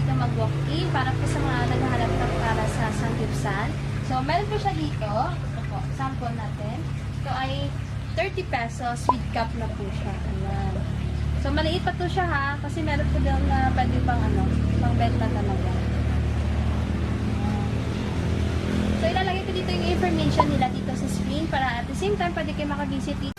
dito mag-walk-in para po sa mga naghahanap ng para sa sanggipsan. So, meron po siya dito. Ito po, sample natin. Ito ay 30 pesos with cup na po siya. Ayan. So, maliit pa to siya ha, kasi meron po daw na pwede pang pang benta talaga. So, ilalagay ko dito yung information nila dito sa screen para at the same time, pwede kayo makavisit dito.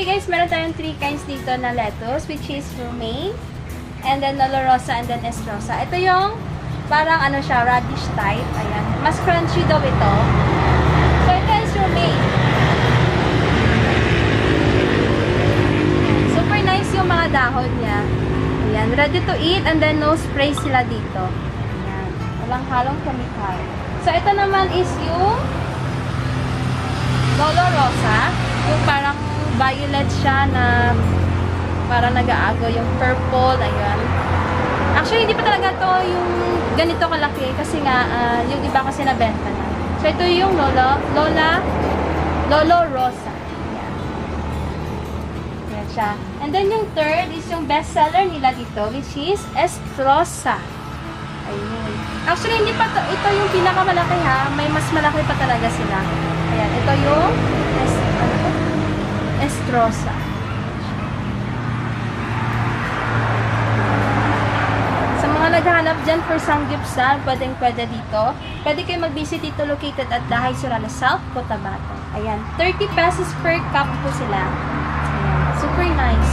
Okay guys, meron tayong 3 kinds dito na lettuce, which is romaine, and then Lolo Rosa, and then Estrosa. Ito yung parang ano siya, radish type. Ayan. Mas crunchy daw ito. So, ito is romaine. Super nice yung mga dahon niya. Ayan. Ready to eat, and then no spray sila dito. Ayan. Walang halong chemical. So, ito naman is yung Lolo Rosa. Yung parang violet siya na parang nag-aago yung purple. Ayan. Actually, hindi pa talaga to yung ganito kalaki kasi nga, yung iba kasi nabenta na. So, ito yung Lolo Rosa. Ayan. Ayan siya. And then, yung third is yung best seller nila dito, which is Estrosa. Ayun. Actually, hindi pa to, ito yung pinakamalaki ha. May mas malaki pa talaga sila. Ayan. Ito yung Estrosa. Naghahanap dyan for sanggipsal, pwede dito. Pwede kayo mag-visit dito located at Dahay Surala South, Cotabato. Ayan, 30 pesos per cup po sila. Ayan, super nice.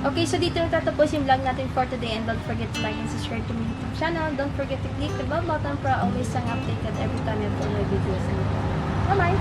Okay, so dito natatapos yung vlog natin for today and don't forget to like and subscribe to my YouTube channel. Don't forget to click the bell button para always ang updated every time I upload my videos. Bye-bye!